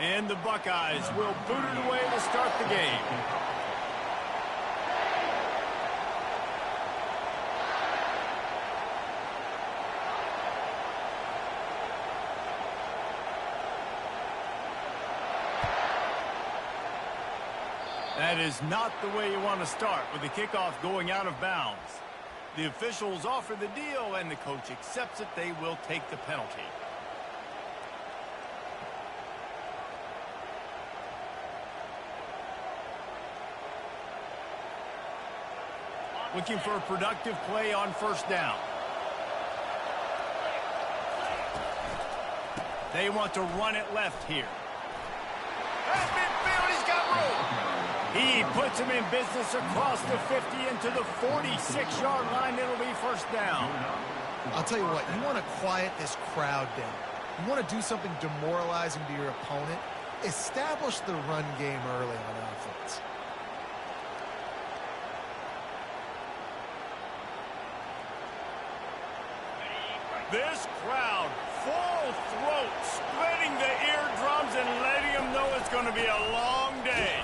And the Buckeyes will boot it away to start the game. That is not the way you want to start with the kickoff going out of bounds. The officials offer the deal, and the coach accepts it. They will take the penalty. Looking for a productive play on first down. They want to run it left here. That's midfield. He's got room. He puts him in business across the 50 into the 46-yard line. It'll be first down. I'll tell you what, you want to quiet this crowd down. You want to do something demoralizing to your opponent. Establish the run game early on offense. This crowd, full throat, splitting the eardrums and letting them know it's going to be a long day.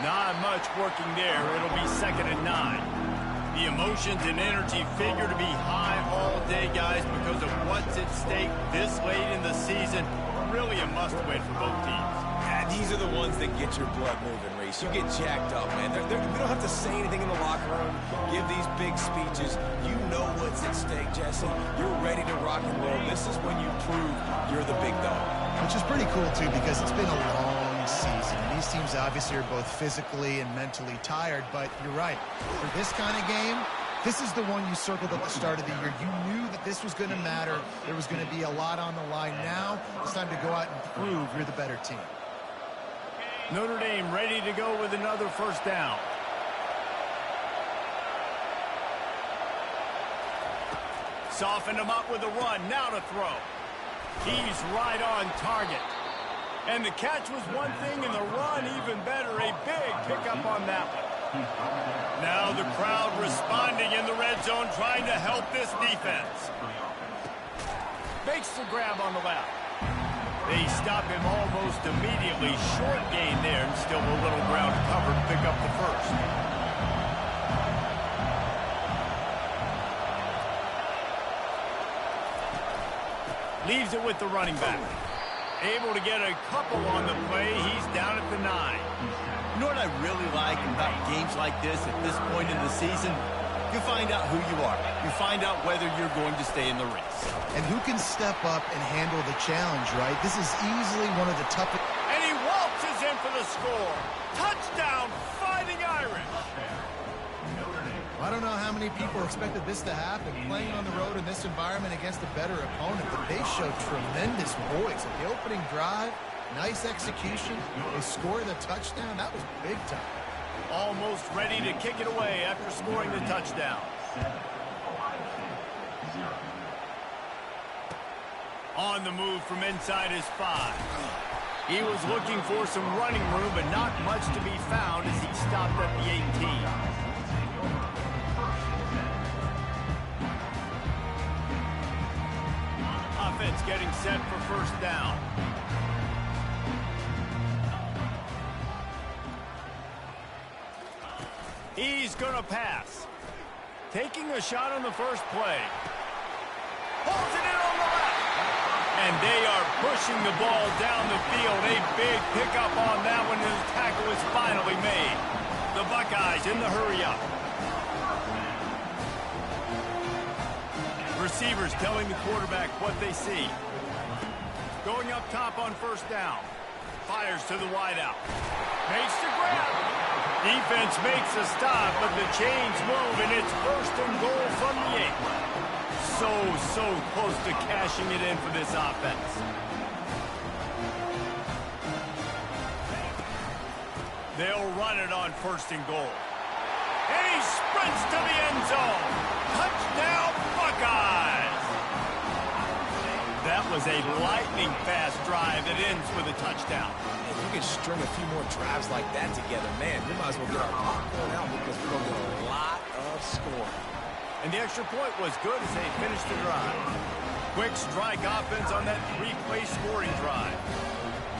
Not much working there. It'll be 2nd and 9. The emotions and energy figure to be high all day, guys, because of what's at stake this late in the season. Really a must-win for both teams. Yeah, these are the ones that get your blood moving, Reese. You get jacked up, man. We don't have to say anything in the locker room, give these big speeches. You know what's at stake, Jesse. You're ready to rock and roll. This is when you prove you're the big dog. Which is pretty cool, too, because it's been a long season. These teams obviously are both physically and mentally tired, but you're right. For this kind of game, this is the one you circled at the start of the year. You knew that this was going to matter. There was going to be a lot on the line. Now it's time to go out and prove you're the better team. Notre Dame ready to go with another first down. Softened him up with a run. Now to throw. He's right on target. And the catch was one thing, and the run even better. A big pickup on that one. Now the crowd responding in the red zone, trying to help this defense. Makes the grab on the left. They stop him almost immediately. Short gain there, and still a little ground to cover to pick up the first. Leaves it with the running back. Able to get a couple on the play. He's down at the 9. You know what I really like about games like this at this point in the season? You find out who you are. You find out whether you're going to stay in the race. And who can step up and handle the challenge, right? This is easily one of the toughest. And he waltzes in for the score. Touchdown, Fighting Irish. I don't know how many people expected this to happen, playing on the road in this environment against a better opponent, but they showed tremendous poise. At the opening drive, nice execution. They scored a touchdown. That was big time. Almost ready to kick it away after scoring the touchdown. On the move from inside his 5. He was looking for some running room, but not much to be found as he stopped at the 18. Offense getting set for first down. He's going to pass. Taking a shot on the first play. Holds it in on the left. And they are pushing the ball down the field. A big pickup on that one, and the tackle is finally made. The Buckeyes in the hurry up. Receivers telling the quarterback what they see. Going up top on first down. Fires to the wideout. Makes the grab. Defense makes a stop, but the chains move, and it's 1st and goal from the 8. So close to cashing it in for this offense. They'll run it on 1st and goal. And he sprints to the end zone. Touchdown, Buckeyes! That was a lightning-fast drive that ends with a touchdown. If you can string a few more drives like that together, man, we might as well get our popcorn out because we're going to get a lot of scoring. And the extra point was good as they finished the drive. Quick strike offense on that 3-play scoring drive.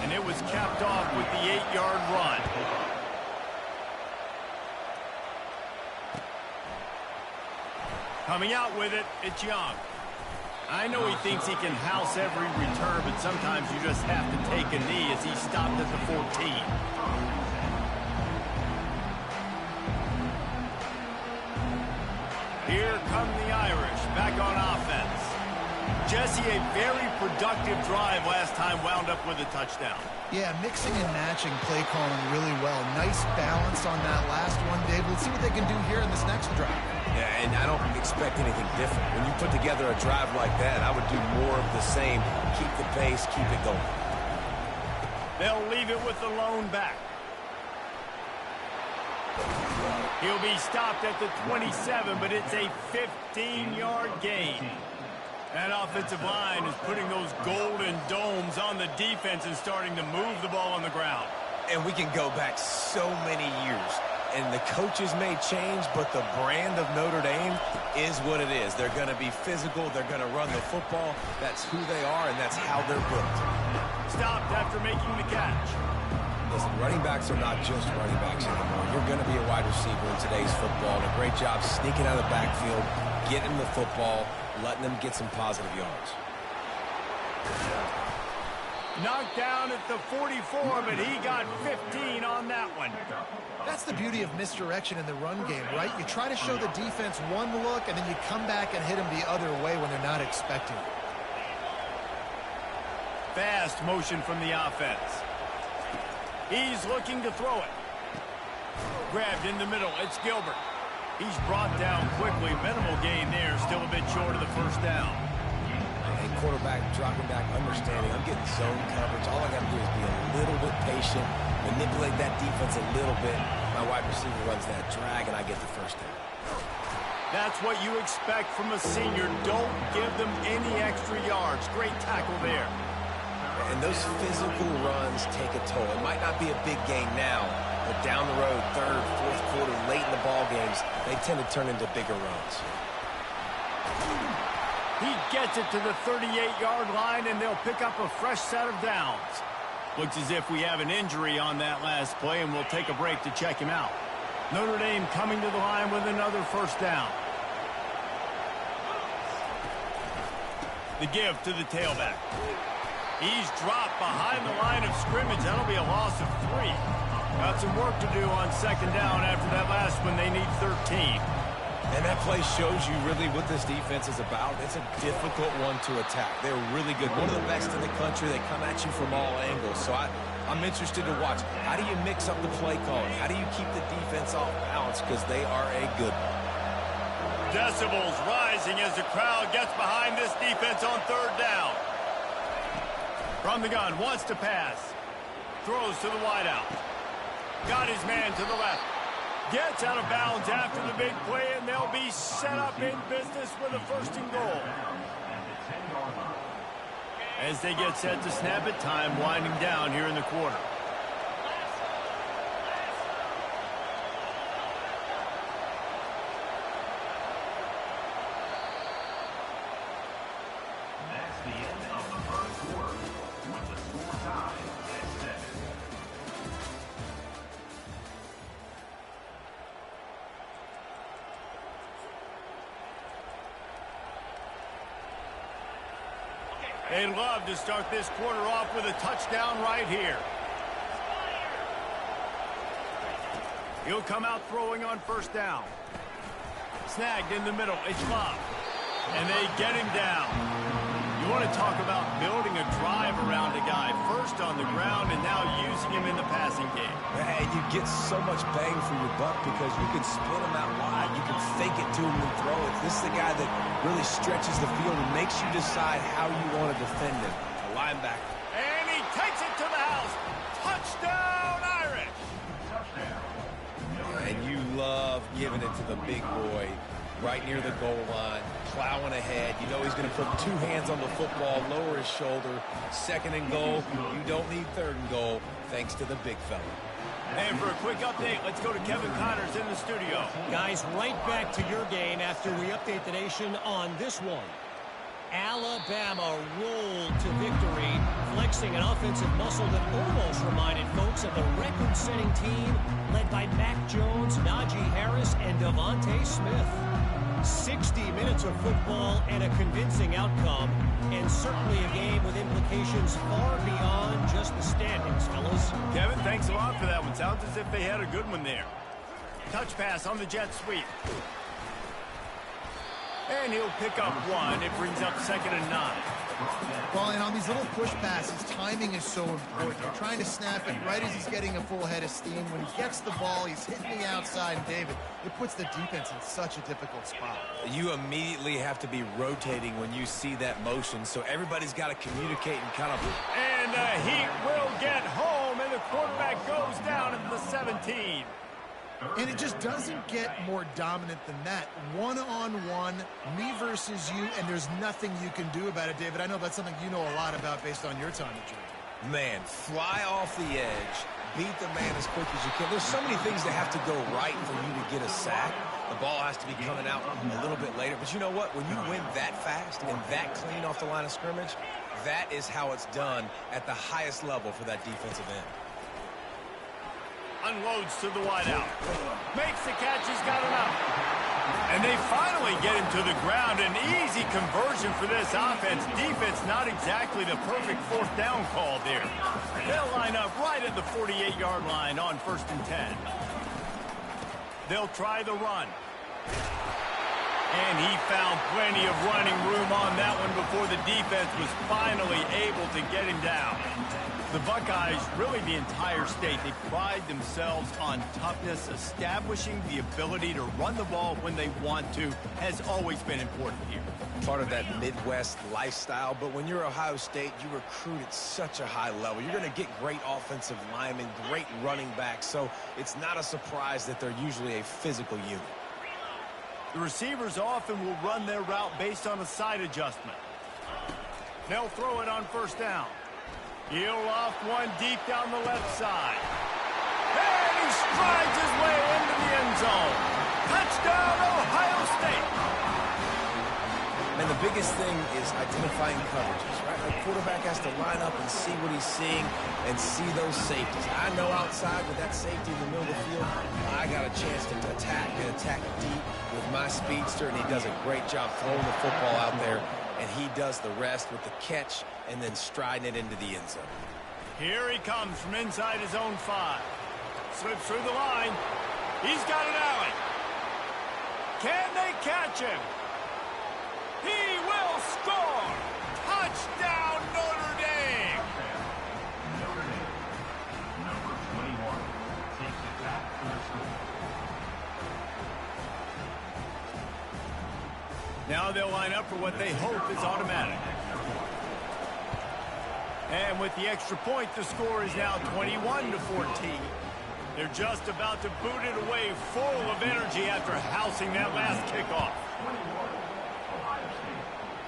And it was capped off with the 8-yard run. Coming out with it, it's Young. I know he thinks he can house every return, but sometimes you just have to take a knee as he stopped at the 14. Here come the Irish, back on offense. Jesse, a very productive drive last time, wound up with a touchdown. Yeah, mixing and matching play calling really well. Nice balance on that last one, Dave. Let's see what they can do here in this next drive. Yeah, and I don't expect anything different. When you put together a drive like that, I would do more of the same. Keep the pace, keep it going. They'll leave it with the lone back. He'll be stopped at the 27, but it's a 15-yard gain. That offensive line is putting those golden domes on the defense and starting to move the ball on the ground. And we can go back so many years. And the coaches may change, but the brand of Notre Dame is what it is. They're going to be physical. They're going to run the football. That's who they are, and that's how they're built. Stopped after making the catch. Listen, running backs are not just running backs anymore. You're going to be a wide receiver in today's football. And a great job sneaking out of the backfield, getting the football, letting them get some positive yards. Knocked down at the 44, but he got 15 on that one. That's the beauty of misdirection in the run game, right? You try to show the defense one look, and then you come back and hit them the other way when they're not expecting it. Fast motion from the offense. He's looking to throw it. Grabbed in the middle. It's Gilbert. He's brought down quickly. Minimal gain there. Still a bit short of the first down. Hey, quarterback dropping back, understanding. I'm getting zone coverage. All I got to do is be a little bit patient, manipulate that defense a little bit. My wide receiver runs that drag, and I get the first down. That's what you expect from a senior. Don't give them any extra yards. Great tackle there. And those physical runs take a toll. It might not be a big gain now, but down the road, third, fourth quarter, late in the ball games, they tend to turn into bigger runs. He gets it to the 38-yard line, and they'll pick up a fresh set of downs. Looks as if we have an injury on that last play, and we'll take a break to check him out. Notre Dame coming to the line with another first down. The give to the tailback. He's dropped behind the line of scrimmage. That'll be a loss of 3. Got some work to do on second down after that last one. They need 13. And that play shows you really what this defense is about. It's a difficult one to attack. They're really good. One of the best in the country. They come at you from all angles. So I'm interested to watch. How do you mix up the play calling? How do you keep the defense off balance? Because they are a good one. Decibels rising as the crowd gets behind this defense on third down. From the gun, wants to pass. Throws to the wideout. Got his man to the left. Gets out of bounds after the big play, and they'll be set up in business with a first and goal. As they get set to snap it, time winding down here in the quarter. They'd love to start this quarter off with a touchdown right here. He'll come out throwing on first down. Snagged in the middle. It's Love. And they get him down. You want to talk about building a drive around a guy. First on the ground and now using him in the passing game. And you get so much bang for your buck because you can split him out wide. You can fake it to him and throw it. This is the guy that really stretches the field and makes you decide how you want to defend him. A linebacker. And he takes it to the house. Touchdown, Irish! And you love giving it to the big boy right near the goal line, plowing ahead. You know he's going to put two hands on the football, lower his shoulder. Second and goal. You don't need third and goal, thanks to the big fella. And for a quick update, let's go to Kevin Connors in the studio. Guys, right back to your game after we update the nation on this one. Alabama rolled to victory, flexing an offensive muscle that almost reminded folks of the record-setting team led by Mac Jones, Najee Harris, and Devontae Smith. 60 minutes of football and a convincing outcome, and certainly a game with implications far beyond just the standings, fellas. Kevin, thanks a lot for that one. Sounds as if they had a good one there. Touch pass on the jet sweep. And he'll pick up one. It brings up 2nd and 9. Well, and on these little push passes, timing is so important. You're trying to snap it right as he's getting a full head of steam. When he gets the ball, he's hitting the outside. And David, it puts the defense in such a difficult spot. You immediately have to be rotating when you see that motion, so everybody's got to communicate and kind of... And the Heat will get home, and the quarterback goes down at the 17. And it just doesn't get more dominant than that. One-on-one, me versus you, and there's nothing you can do about it, David. I know that's something you know a lot about based on your time at Georgia. Man, fly off the edge, beat the man as quick as you can. There's so many things that have to go right for you to get a sack. The ball has to be coming out a little bit later. But you know what? When you win that fast and that clean off the line of scrimmage, that is how it's done at the highest level for that defensive end. Unloads to the wideout. Makes the catch. He's got enough. And they finally get him to the ground. An easy conversion for this offense. Defense not exactly the perfect 4th down call there. They'll line up right at the 48-yard line on 1st and 10. They'll try the run. And he found plenty of running room on that one before the defense was finally able to get him down. The Buckeyes, really the entire state, they pride themselves on toughness. Establishing the ability to run the ball when they want to has always been important here. Part of that Midwest lifestyle, but when you're Ohio State, you recruit at such a high level. You're going to get great offensive linemen, great running backs, so it's not a surprise that they're usually a physical unit. The receivers often will run their route based on a side adjustment. They'll throw it on 1st down. He'll off one deep down the left side. And he strides his way into the end zone. Touchdown, Ohio State. And the biggest thing is identifying coverages, right? The quarterback has to line up and see what he's seeing and see those safeties. I know outside with that safety in the middle of the field, I got a chance to attack and attack deep with my speedster, and he does a great job throwing the football out there. And he does the rest with the catch and then striding it into the end zone. Here he comes from inside his own 5. Slips through the line. He's got an alley. Can they catch him? He will score! Touchdown, Notre Dame! Number 21 takes it back for the score. Now they'll line up for what they hope is automatic. And with the extra point, the score is now 21-14. They're just about to boot it away full of energy after housing that last kickoff. 21, Ohio State,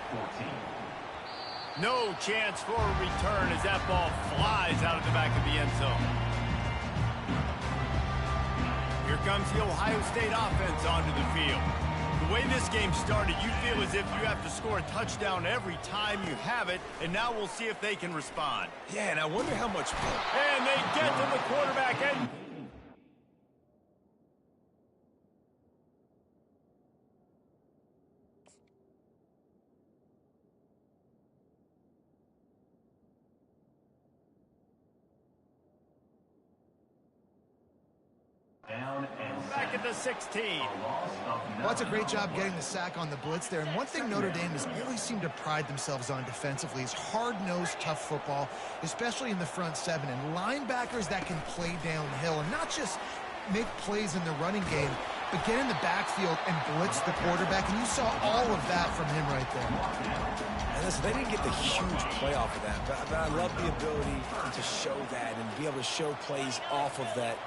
14. No chance for a return as that ball flies out of the back of the end zone. Here comes the Ohio State offense onto the field. The way this game started, you feel as if you have to score a touchdown every time you have it, and now we'll see if they can respond. Yeah, and I wonder how much more. And they get to the quarterback, and Down and back at the 16. Well, that's a great job getting the sack on the blitz there. And one thing Notre Dame has always seemed to pride themselves on defensively is hard-nosed, tough football, especially in the front 7. And linebackers that can play downhill and not just make plays in the running game, but get in the backfield and blitz the quarterback. And you saw all of that from him right there. And listen, they didn't get the huge play off of that, but I love the ability to show that and be able to show plays off of that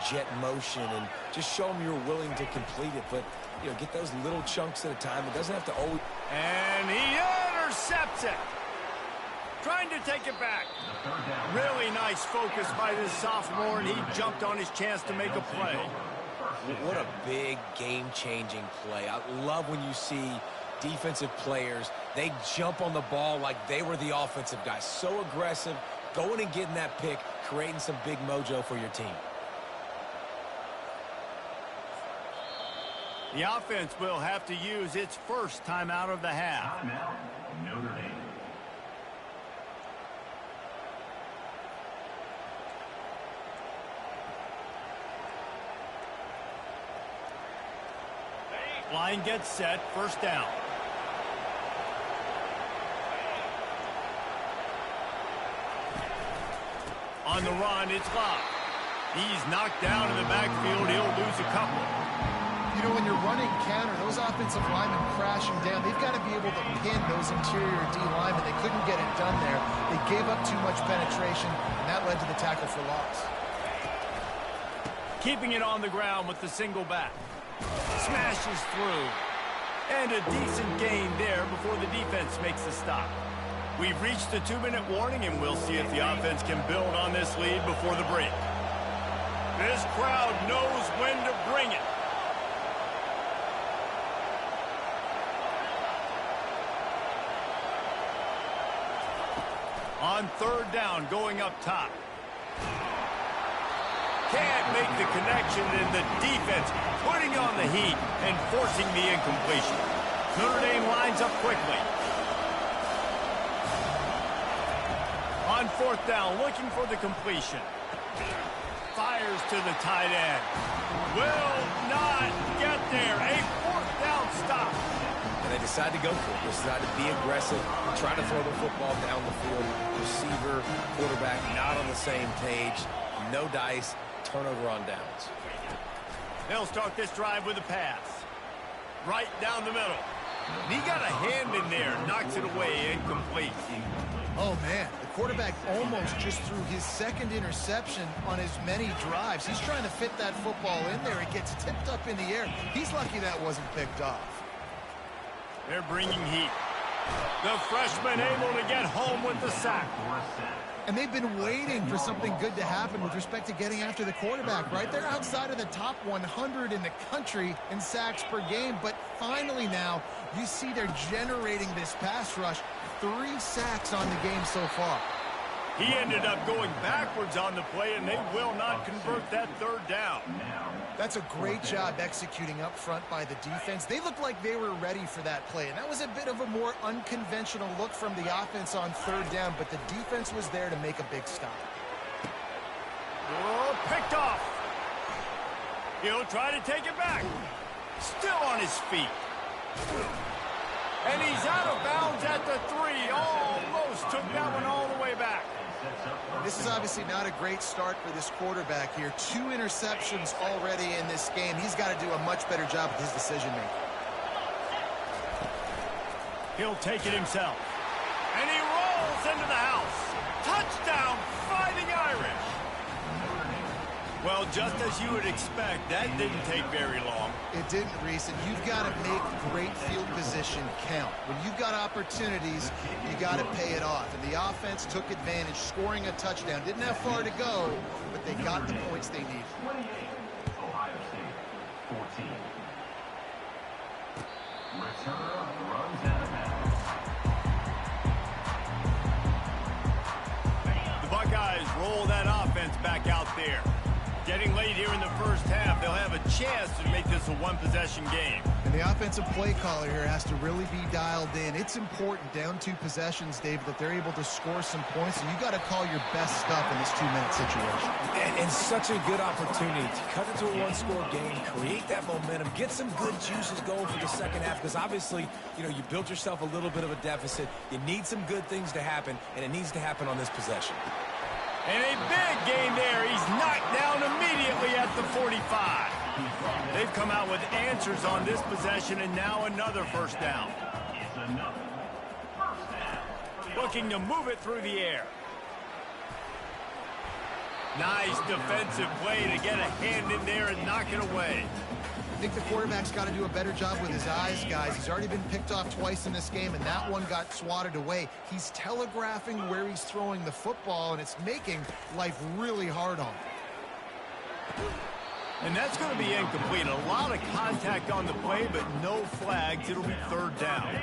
jet motion and just show them you're willing to complete it. But, you know, get those little chunks at a time. It doesn't have to always... And he intercepts it. Trying to take it back. Really nice focus by this sophomore, and he jumped on his chance to make a play. What a big game-changing play. I love when you see defensive players, they jump on the ball like they were the offensive guy. So aggressive, going and getting that pick, creating some big mojo for your team. The offense will have to use its first timeout of the half. Timeout, Notre Dame. Line gets set, first down. On the run, it's Locke. He's knocked down in the backfield. He'll lose a couple. You know, when you're running counter, those offensive linemen crashing down, they've got to be able to pin those interior D linemen. They couldn't get it done there. They gave up too much penetration, and that led to the tackle for loss. Keeping it on the ground with the single back. Smashes through. And a decent gain there before the defense makes the stop. We've reached the 2-minute warning, and we'll see if the offense can build on this lead before the break. This crowd knows when to bring it. On third down, going up top. Can't make the connection, and the defense putting on the heat and forcing the incompletion. Notre Dame lines up quickly. On fourth down, looking for the completion. Fires to the tight end. Will not get there. A fourth down stop. And they decide to go for it. They decide to be aggressive, try to throw the football down the field. Receiver, quarterback, not on the same page. No dice. Turnover on downs. They'll start this drive with a pass. Right down the middle. And he got a hand in there. Knocks it away. Incomplete. Oh, man. The quarterback almost just threw his second interception on as many drives. He's trying to fit that football in there. It gets tipped up in the air. He's lucky that wasn't picked off. They're bringing heat. The freshman able to get home with the sack. And they've been waiting for something good to happen with respect to getting after the quarterback, right? They're outside of the top 100 in the country in sacks per game, but finally now you see they're generating this pass rush. 3 sacks on the game so far. He ended up going backwards on the play, and they will not convert that third down. That's a great job executing up front by the defense. They looked like they were ready for that play, and that was a bit of a more unconventional look from the offense on third down, but the defense was there to make a big stop. Oh, picked off. He'll try to take it back. Still on his feet. And he's out of bounds at the 3. Almost took that one all the way back. This is obviously not a great start for this quarterback here. 2 interceptions already in this game. He's got to do a much better job with his decision-making. He'll take it himself. And he rolls into the house. Touchdown, Fighting Irish. Well, just as you would expect, that didn't take very long. It didn't, Reese, and you've got to make great field position count. When you've got opportunities, you got to pay it off. And the offense took advantage, scoring a touchdown. Didn't have far to go, but they got the points they needed. 28, Ohio State, 14. Returner runs out of bounds. The Buckeyes roll that offense back out there. Getting late here in the first half, they'll have a chance to make this a one-possession game. And the offensive play caller here has to really be dialed in. It's important, down 2 possessions, David, that they're able to score some points, and you got to call your best stuff in this 2-minute situation. And such a good opportunity to cut into a 1-score game, create that momentum, get some good juices going for the second half, because obviously, you know, you built yourself a little bit of a deficit. You need some good things to happen, and it needs to happen on this possession. And a big gain there. He's knocked down immediately at the 45. They've come out with answers on this possession, and now another first down. Looking to move it through the air. Nice defensive play to get a hand in there and knock it away. I think the quarterback's got to do a better job with his eyes, guys. He's already been picked off twice in this game, and that one got swatted away. He's telegraphing where he's throwing the football, and it's making life really hard on him. And that's going to be incomplete. A lot of contact on the play, but no flags. It'll be third down.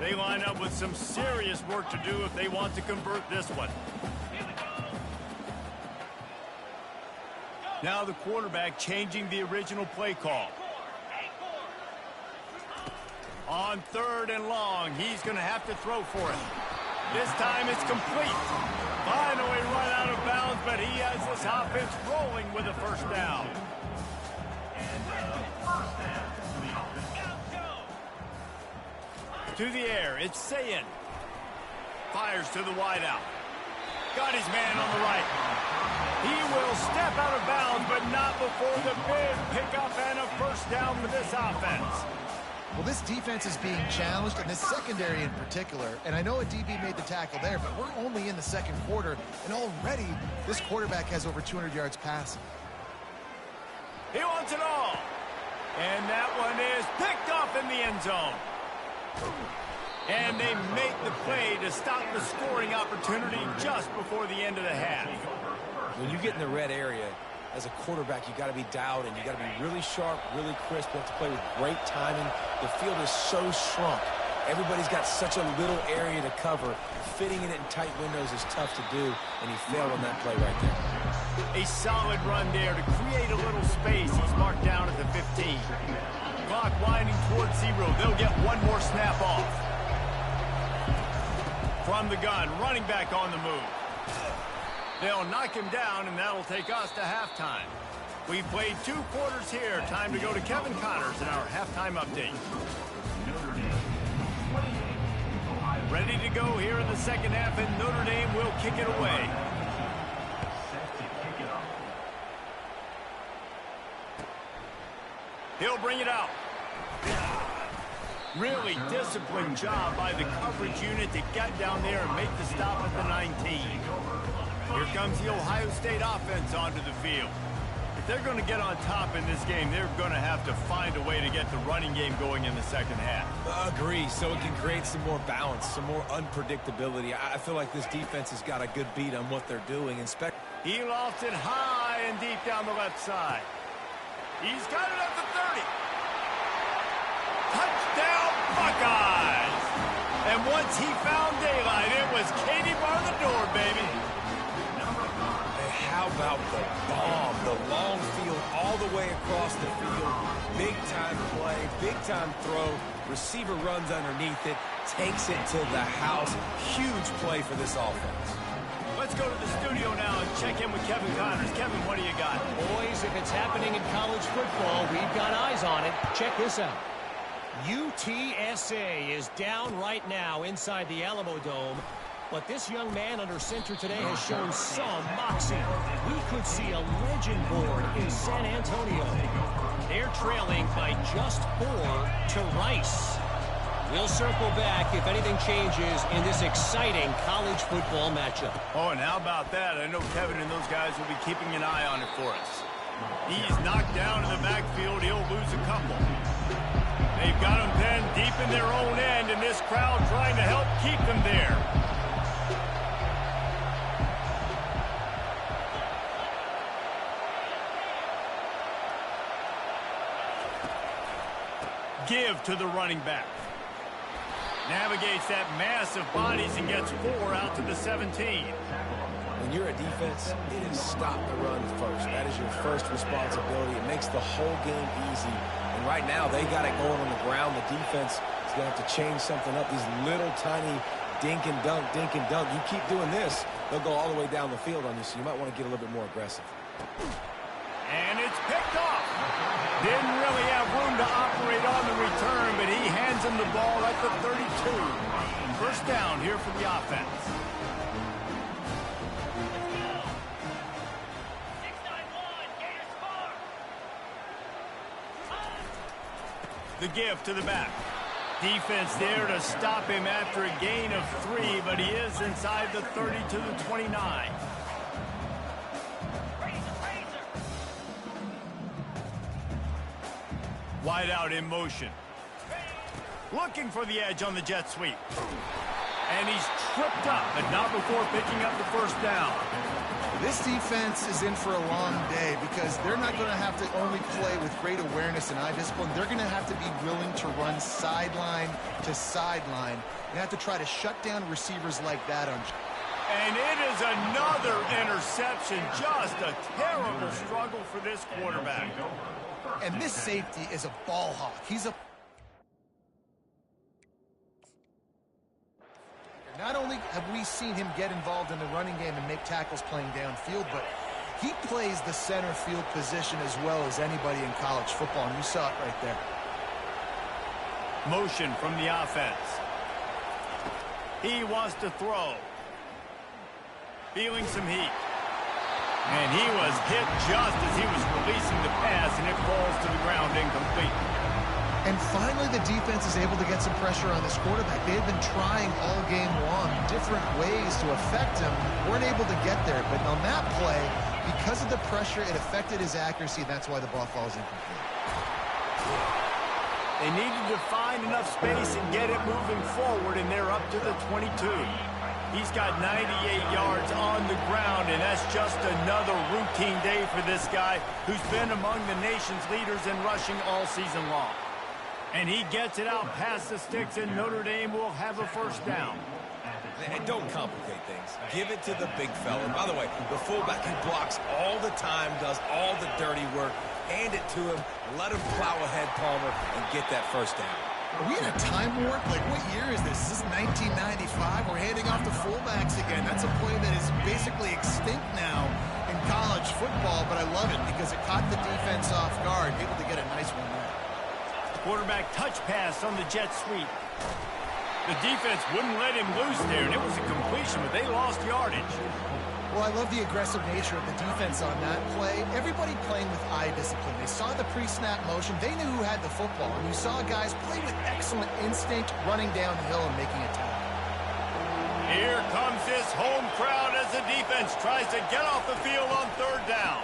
They line up with some serious work to do if they want to convert this one. Now the quarterback changing the original play call. On third and long, he's going to have to throw for it. This time it's complete. Finally run out of bounds, but he has this offense rolling with a first down. To the air, it's Sayin. Fires to the wideout. Got his man on the right. He will step out of bounds, but not before the big pickup and a first down for this offense. Well, this defense is being challenged, and this secondary in particular. And I know a DB made the tackle there, but we're only in the second quarter, and already this quarterback has over 200 yards passing. He wants it all. And that one is picked off in the end zone. And they make the play to stop the scoring opportunity just before the end of the half. When you get in the red area, as a quarterback, you got to be dialed in. You got to be really sharp, really crisp. You have to play with great timing. The field is so shrunk. Everybody's got such a little area to cover. Fitting it in tight windows is tough to do, and he failed on that play right there. A solid run there to create a little space. He's marked down at the 15. Clock winding towards 0. They'll get one more snap off. From the gun, running back on the move. They'll knock him down, and that'll take us to halftime. We played 2 quarters here. Time to go to Kevin Connors in our halftime update. Notre Dame 28, Ohio. Ready to go here in the second half, and Notre Dame will kick it away. Set to kick it off. He'll bring it out. Really disciplined job by the coverage unit to get down there and make the stop at the 19. Here comes the Ohio State offense onto the field. If they're going to get on top in this game, they're going to have to find a way to get the running game going in the second half. Agree, so it can create some more balance, some more unpredictability. I feel like this defense has got a good beat on what they're doing. He lofts it high and deep down the left side. He's got it at the 30. Touchdown, Buckeyes! And once he found daylight, it was Katie bar the door, baby. How about the bomb, the long field all the way across the field. Big-time play, big-time throw. Receiver runs underneath it, takes it to the house. Huge play for this offense. Let's go to the studio now and check in with Kevin Connors. Kevin, what do you got? Boys, if it's happening in college football, we've got eyes on it. Check this out. UTSA is down right now inside the Alamo Dome. But this young man under center today has shown some moxie. We could see a legend born in San Antonio. They're trailing by just 4 to Rice. We'll circle back if anything changes in this exciting college football matchup. Oh, and how about that? I know Kevin and those guys will be keeping an eye on it for us. He's knocked down in the backfield. He'll lose a couple. They've got him pinned deep in their own end, and this crowd trying to help keep them there. Give to the running back. Navigates that mass of bodies and gets 4 out to the 17. When you're a defense, it is stop the run first. That is your first responsibility. It makes the whole game easy. And right now, they got it going on the ground. The defense is going to have to change something up. These little tiny dink and dunk, dink and dunk. You keep doing this, they'll go all the way down the field on you, so you might want to get a little bit more aggressive. And it's picked off. Didn't really have room to operate on the return, but he hands him the ball at the 32. First down here for the offense. The give to the back. Defense there to stop him after a gain of 3, but he is inside the 30 to the 29. Wide out in motion. Looking for the edge on the jet sweep. And he's tripped up, but not before picking up the first down. This defense is in for a long day because they're not going to have to only play with great awareness and eye discipline. They're going to have to be willing to run sideline to sideline. They have to try to shut down receivers like that on. And it is another interception. Just a terrible struggle for this quarterback. And this safety is a ball hawk. Not only have we seen him get involved in the running game and make tackles playing downfield, but he plays the center field position as well as anybody in college football, and you saw it right there. Motion from the offense. He wants to throw. Feeling some heat. And he was hit just as he was releasing the pass, and it falls to the ground incomplete. And finally, the defense is able to get some pressure on this quarterback. They had been trying all game long different ways to affect him. Weren't able to get there. But on that play, because of the pressure, it affected his accuracy. That's why the ball falls incomplete. They needed to find enough space and get it moving forward, and they're up to the 22. He's got 98 yards on the ground, and that's just another routine day for this guy who's been among the nation's leaders in rushing all season long. And he gets it out past the sticks, and Notre Dame will have a first down. And don't complicate things. Give it to the big fella. And by the way, the fullback, he blocks all the time, does all the dirty work. Hand it to him, let him plow ahead, Palmer, and get that first down. Are we in a time warp? Like, what year is this? Is this 1995? We're handing off to fullbacks again. That's a play that is basically extinct now in college football, but I love it because it caught the defense off guard, able to get a nice one there. Quarterback touch pass on the jet sweep. The defense wouldn't let him loose there, and it was a completion, but they lost yardage. Well, I love the aggressive nature of the defense on that play. Everybody playing with eye discipline. They saw the pre-snap motion. They knew who had the football, and you saw guys play with excellent instinct, running down the hill and making a tackle. Here comes this home crowd as the defense tries to get off the field on third down.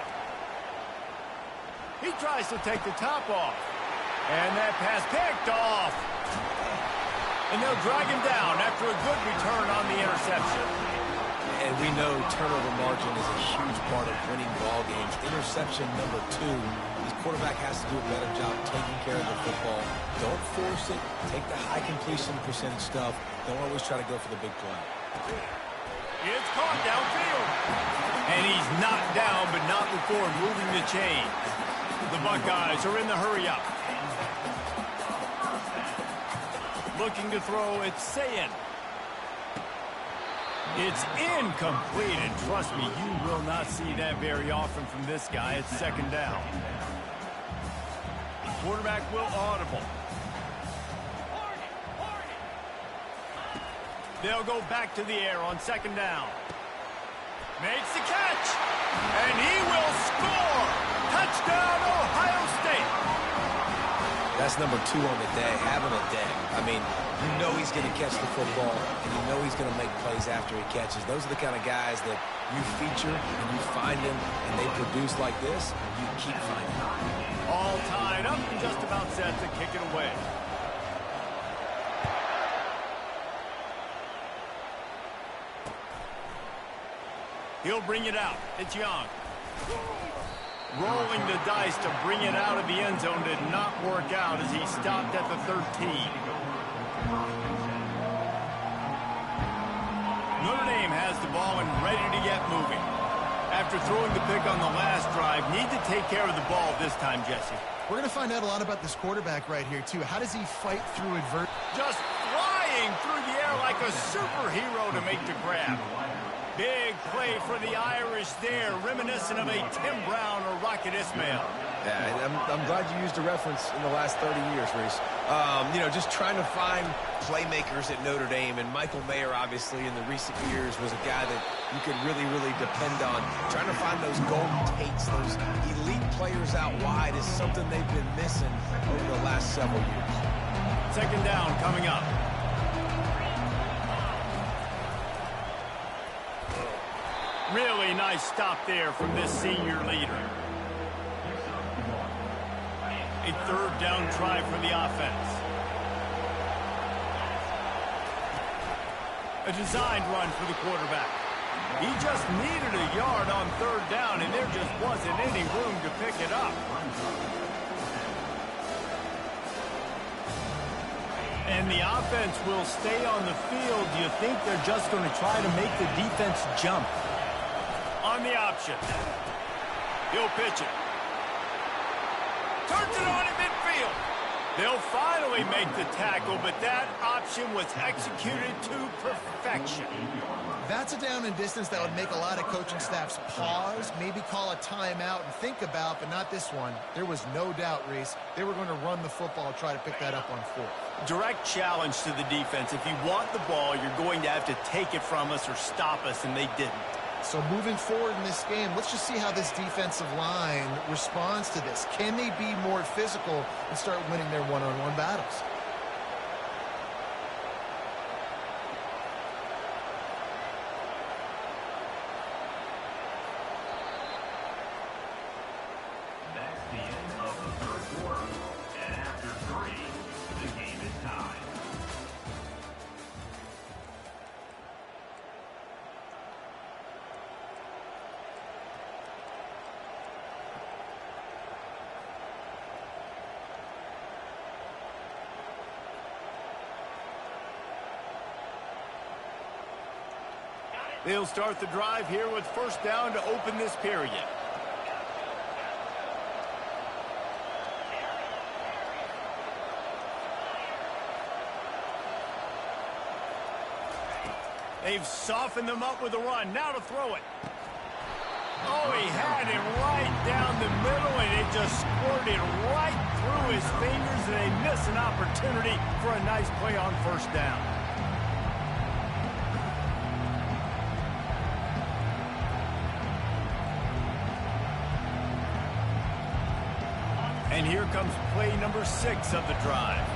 He tries to take the top off. And that pass picked off. And they'll drag him down after a good return on the interception. And we know turnover margin is a huge part of winning ball games. Interception number 2. This quarterback has to do a better job taking care of the football. Don't force it. Take the high completion percentage stuff. Don't always try to go for the big play. It's caught downfield. And he's knocked down, but not before moving the chain. The Buckeyes are in the hurry-up. Looking to throw, it's Sayin. It's incomplete, and trust me, you will not see that very often from this guy. It's second down. Quarterback will audible. They'll go back to the air on second down. Makes the catch, and he will score. Touchdown, Ohio State. That's number 2 on the day, having a day. I mean, you know he's going to catch the football, and you know he's going to make plays after he catches. Those are the kind of guys that you feature, and you find them, and they produce like this, you keep finding them. All tied up and just about set to kick it away. He'll bring it out. It's Young. Rolling the dice to bring it out of the end zone did not work out as he stopped at the 13. Notre Dame has the ball and ready to get moving. After throwing the pick on the last drive, need to take care of the ball this time, Jesse. We're going to find out a lot about this quarterback right here, too. How does he fight through adversity? Just flying through the air like a superhero to make the grab. Big play for the Irish there, reminiscent of a Tim Brown or Rocket Ismail. Yeah, I'm glad you used a reference in the last 30 years, Reese. You know, just trying to find playmakers at Notre Dame, and Michael Mayer, obviously, in the recent years, was a guy that you could really, really depend on. Trying to find those golden takes, those elite players out wide is something they've been missing over the last several years. Second down coming up. Really nice stop there from this senior leader. A third down try for the offense. A designed run for the quarterback. He just needed a yard on third down, and there just wasn't any room to pick it up. And the offense will stay on the field. Do you think they're just going to try to make the defense jump? On the option. He'll pitch it. Turns it on in midfield. They'll finally make the tackle, but that option was executed to perfection. That's a down and distance that would make a lot of coaching staffs pause, maybe call a timeout and think about, but not this one. There was no doubt, Reese, they were going to run the football, try to pick that up on fourth. Direct challenge to the defense. If you want the ball, you're going to have to take it from us or stop us, and they didn't. So moving forward in this game, let's just see how this defensive line responds to this. Can they be more physical and start winning their one-on-one battles? That's the end of the third quarter. And after 3, the game is tied. They'll start the drive here with first down to open this period. They've softened them up with a run. Now to throw it. Oh, he had it right down the middle, and it just squirted right through his fingers, and they miss an opportunity for a nice play on first down. And here comes play number 6 of the drive.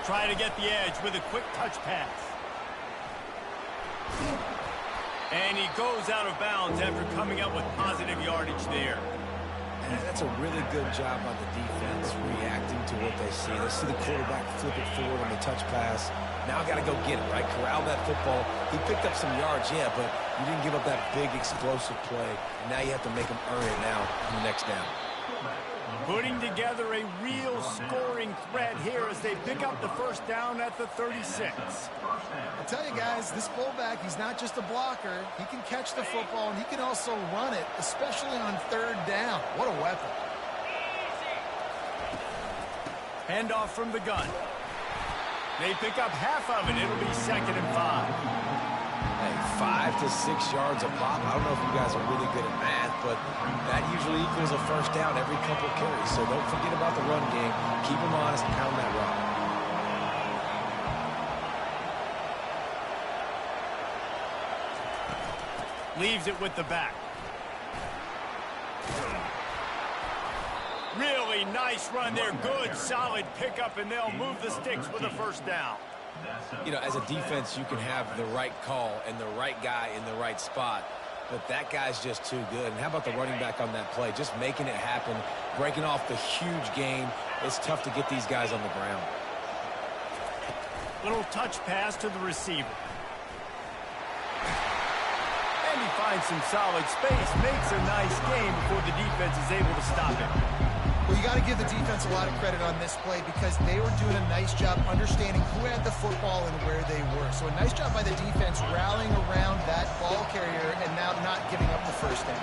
Try to get the edge with a quick touch pass. And he goes out of bounds after coming up with positive yardage there. And that's a really good job on the defense reacting to what they see. They see the quarterback flip it forward on the touch pass. Now got to go get it, right? Corral that football. He picked up some yards, yeah, but you didn't give up that big explosive play. And now you have to make him earn it now on the next down. Putting together a real scoring threat here as they pick up the first down at the 36. I'll tell you guys, this fullback, he's not just a blocker. He can catch the football, and he can also run it, especially on third down. What a weapon. Handoff from the gun. They pick up half of it. It'll be 2nd and 5. Hey, 5 to 6 yards a pop. I don't know if you guys are really good at math, but that usually equals a first down every couple carries. So don't forget about the run game. Keep them honest and pound that rock. Leaves it with the back. Really nice run there. Good, solid pickup, and they'll move the sticks with a first down. You know, as a defense, you can have the right call and the right guy in the right spot, but that guy's just too good. And how about the running back on that play? Just making it happen, breaking off the huge gain. It's tough to get these guys on the ground. Little touch pass to the receiver. And he finds some solid space, makes a nice game before the defense is able to stop him. Well, you got to give the defense a lot of credit on this play because they were doing a nice job understanding who had the football and where they were. So a nice job by the defense rallying around that ball carrier and now not giving up the first down.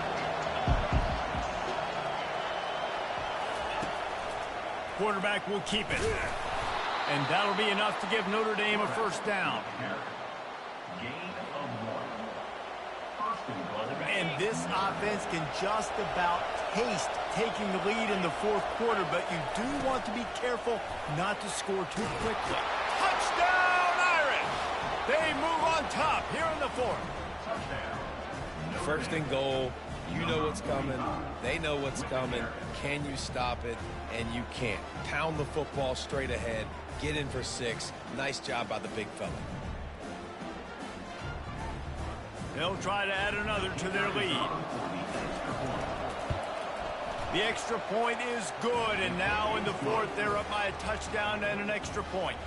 Quarterback will keep it. And that'll be enough to give Notre Dame a first down. Gain of 1. First and goal. And this offense can just about taste taking the lead in the fourth quarter, but you do want to be careful not to score too quickly. Touchdown, Irish! They move on top here in the fourth. First and goal. You know what's coming. They know what's coming. Can you stop it? And you can't. Pound the football straight ahead. Get in for 6. Nice job by the big fella. They'll try to add another to their lead. The extra point is good, and now in the fourth, they're up by a touchdown and an extra point.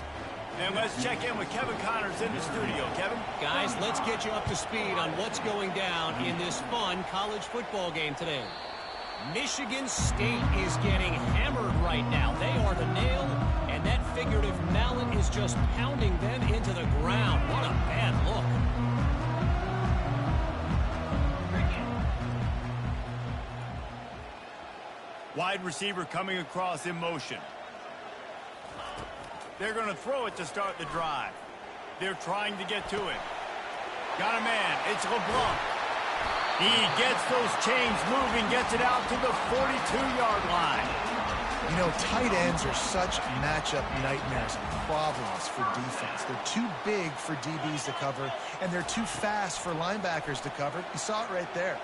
And let's check in with Kevin Connors in the studio. Kevin? Guys, let's get you up to speed on what's going down in this fun college football game today. Michigan State is getting hammered right now. They are the nail, and that figurative mallet is just pounding them into the ground. What a bad look. Wide receiver coming across in motion. They're going to throw it to start the drive. They're trying to get to it. Got a man. It's LeBlanc. He gets those chains moving, gets it out to the 42-yard line. You know, tight ends are such matchup nightmares and problems for defense. They're too big for DBs to cover, and they're too fast for linebackers to cover. You saw it right there.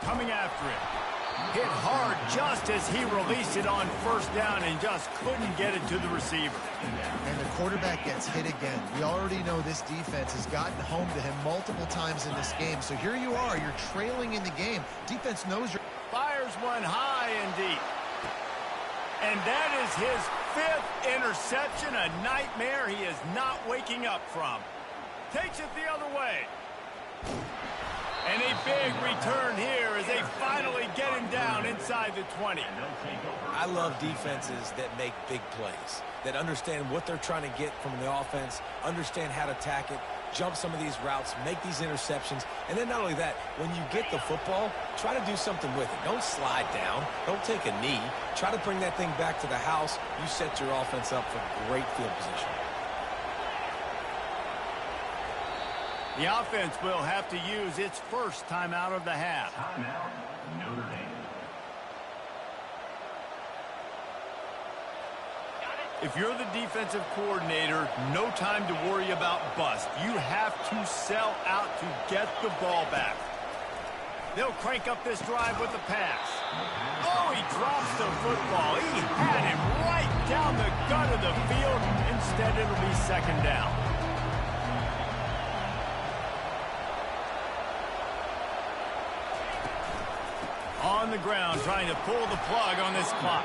Coming after it. Hit hard just as he released it on first down and just couldn't get it to the receiver. And the quarterback gets hit again. We already know this defense has gotten home to him multiple times in this game. So here you are, you're trailing in the game. Defense knows you're... Fires one high and deep. And that is his 5th interception, a nightmare he is not waking up from. Takes it the other way. And a big return here as they finally get him down inside the 20. I love defenses that make big plays, that understand what they're trying to get from the offense, understand how to attack it, jump some of these routes, make these interceptions, and then not only that, when you get the football, try to do something with it. Don't slide down. Don't take a knee. Try to bring that thing back to the house. You set your offense up for great field position. The offense will have to use its first timeout of the half. Timeout, Notre Dame. If you're the defensive coordinator, no time to worry about bust. You have to sell out to get the ball back. They'll crank up this drive with the pass. Oh, he drops the football. He had him right down the gut of the field. Instead, it'll be second down. On the ground, trying to pull the plug on this clock.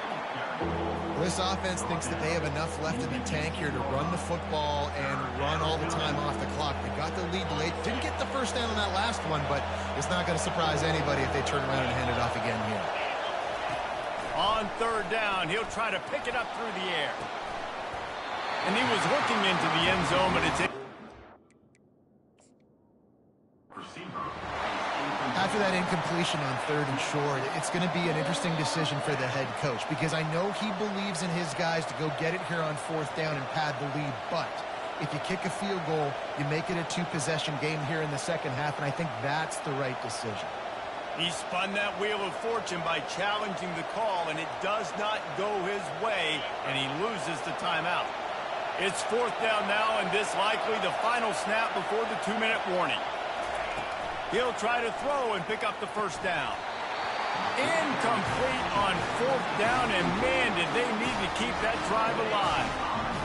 This offense thinks that they have enough left in the tank here to run the football and run all the time off the clock. They got the lead late. Didn't get the first down on that last one, but it's not going to surprise anybody if they turn around and hand it off again here. On third down, he'll try to pick it up through the air. And he was looking into the end zone, but it's... After that incompletion on third and short, it's going to be an interesting decision for the head coach because I know he believes in his guys to go get it here on fourth down and pad the lead, but if you kick a field goal, you make it a 2-possession game here in the second half, and I think that's the right decision. He spun that wheel of fortune by challenging the call, and it does not go his way, and he loses the timeout. It's fourth down now, and this likely the final snap before the 2-minute warning. He'll try to throw and pick up the first down. Incomplete on fourth down, and man, did they need to keep that drive alive.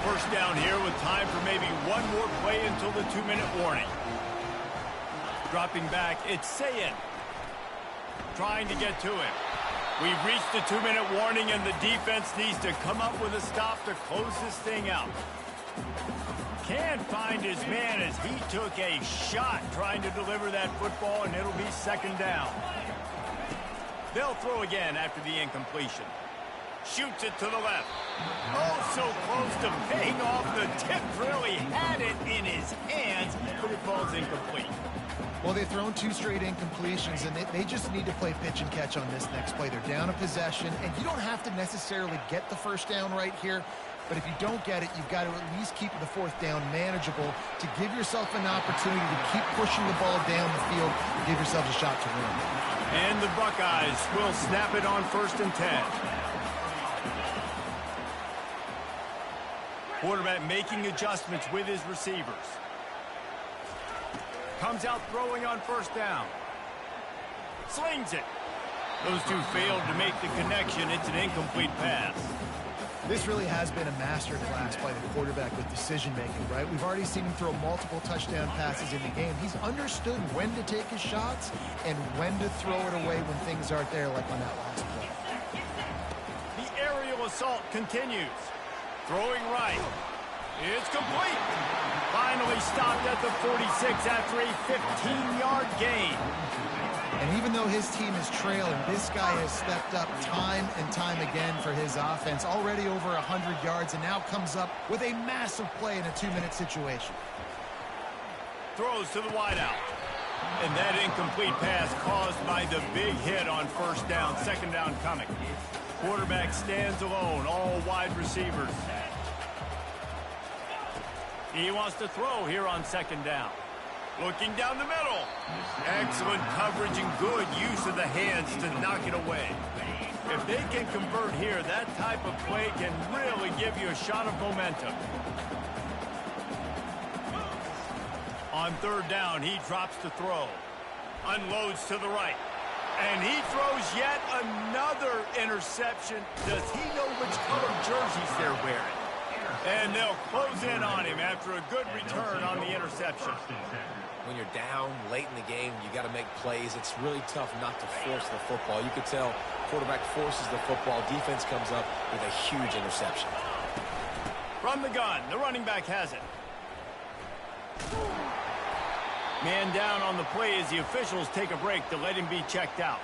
First down here with time for maybe one more play until the 2-minute warning. Dropping back, it's Sayin. Trying to get to it. We've reached the 2-minute warning, and the defense needs to come up with a stop to close this thing out. Can't find his man as he took a shot trying to deliver that football, and it'll be second down. They'll throw again after the incompletion. Shoots it to the left. Oh, so close to paying off the tip. Really had it in his hands, but it falls incomplete. Well, they've thrown 2 straight incompletions, and they just need to play pitch and catch on this next play. They're down a possession, and you don't have to necessarily get the first down right here. But if you don't get it, you've got to at least keep the fourth down manageable to give yourself an opportunity to keep pushing the ball down the field and give yourselves a shot to win. And the Buckeyes will snap it on 1st and 10. Quarterback making adjustments with his receivers. Comes out throwing on first down. Slings it. Those two failed to make the connection. It's an incomplete pass. This really has been a masterclass by the quarterback with decision-making, right? We've already seen him throw multiple touchdown passes in the game. He's understood when to take his shots and when to throw it away when things aren't there, like on that last play. The aerial assault continues. Throwing right. It's complete. Finally stopped at the 46 after a 15-yard gain. And even though his team is trailing, this guy has stepped up time and time again for his offense. Already over 100 yards and now comes up with a massive play in a 2-minute situation. Throws to the wideout. And that incomplete pass caused by the big hit on first down. Second down coming. Quarterback stands alone, all wide receivers. He wants to throw here on second down. Looking down the middle. Excellent coverage and good use of the hands to knock it away. If they can convert here, that type of play can really give you a shot of momentum. On third down, he drops to throw. Unloads to the right. And he throws yet another interception. Does he know which color jerseys they're wearing? And they'll close in on him after a good return on the interception. When you're down late in the game, you got to make plays. It's really tough not to force the football. You could tell quarterback forces the football. Defense comes up with a huge interception. From the gun, the running back has it. Man down on the play as the officials take a break to let him be checked out.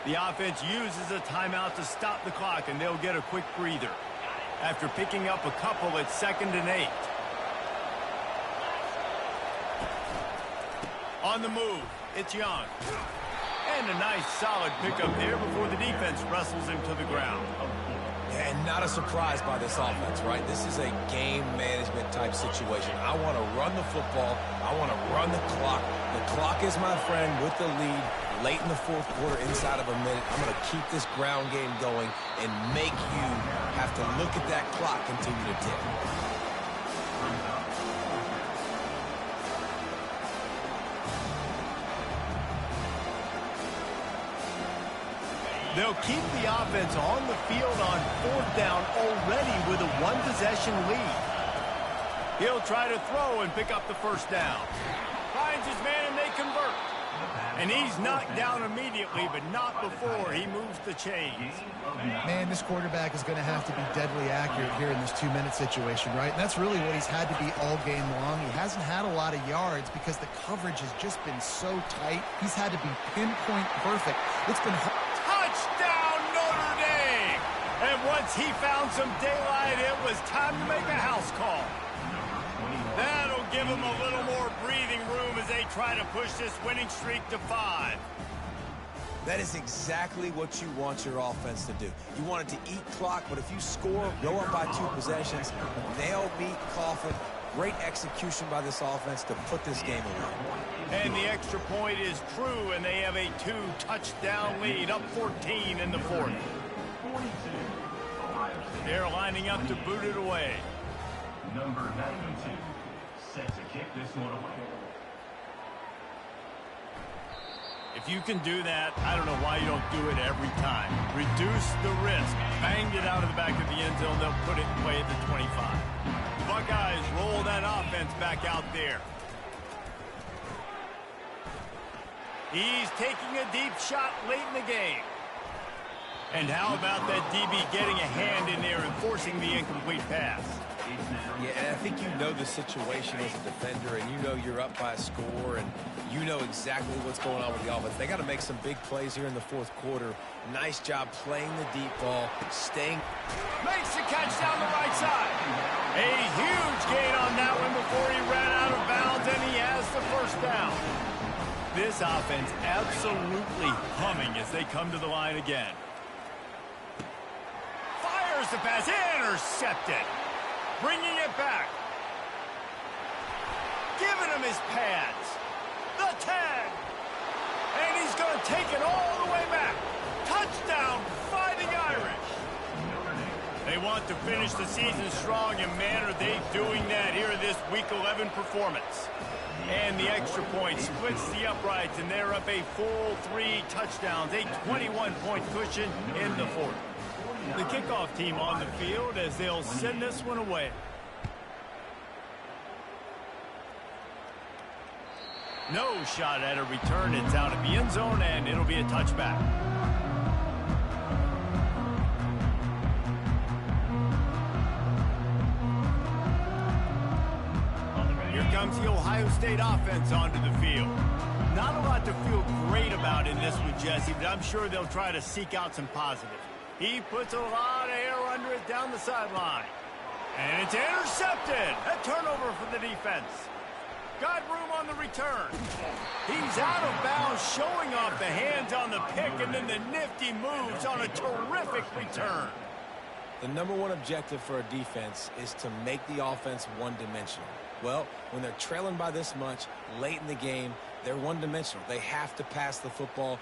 The offense uses a timeout to stop the clock, and they'll get a quick breather. After picking up a couple at 2nd and 8. On the move, it's Young. And a nice solid pickup there before the defense wrestles him to the ground. And not a surprise by this offense, right? This is a game management type situation. I want to run the football. I want to run the clock. The clock is my friend with the lead late in the fourth quarter inside of a minute. I'm going to keep this ground game going and make you have to look at that clock continue to tick. They'll keep the offense on the field on fourth down already with a one-possession lead. He'll try to throw and pick up the first down. Finds his man and they convert. And he's knocked down immediately, but not before he moves the chains. Man, this quarterback is going to have to be deadly accurate here in this 2-minute situation, right? And that's really what he's had to be all game long. He hasn't had a lot of yards because the coverage has just been so tight. He's had to be pinpoint perfect. It's been hard. Touchdown, Notre Dame! And once he found some daylight, it was time to make a house call. That'll give him a little more breathing room as they try to push this winning streak to 5. That is exactly what you want your offense to do. You want it to eat clock, but if you score, go up by 2 possessions, nail meat coffin, great execution by this offense to put this game away. And the extra point is true, and they have a 2-touchdown lead, up 14 in the fourth. They're lining up to boot it away. Number 92, set to kick this one away. If you can do that, I don't know why you don't do it every time. Reduce the risk. Banged it out of the back of the end zone. They'll put it away at the 25. The Buckeyes roll that offense back out there. He's taking a deep shot late in the game. And how about that DB getting a hand in there and forcing the incomplete pass? Yeah, and I think you know the situation as a defender, and you know you're up by a score, and you know exactly what's going on with the offense. They got to make some big plays here in the fourth quarter. Nice job playing the deep ball, staying. Makes the catch down the right side. A huge gain on that one before he ran out of bounds, and he has the first down. This offense absolutely humming as they come to the line again. Fires the pass, intercepted. Bringing it back. Giving him his pads. The tag. And he's going to take it all the way back. Touchdown, Fighting Irish. They want to finish the season strong, and man, are they doing that here in this Week 11 performance. And the extra point splits the uprights, and they're up a full 3 touchdowns, a 21-point cushion in the fourth. The kickoff team on the field as they'll send this one away. No shot at a return. It's out of the end zone, and it'll be a touchback. brings the Ohio State offense onto the field. Not a lot to feel great about in this one, Jesse, but I'm sure they'll try to seek out some positives. He puts a lot of air under it down the sideline. And it's intercepted. A turnover for the defense. Got room on the return. He's out of bounds, showing off the hands on the pick, and then the nifty moves on a terrific return. The number one objective for a defense is to make the offense one-dimensional. Well, when they're trailing by this much late in the game, they're one-dimensional. They have to pass the football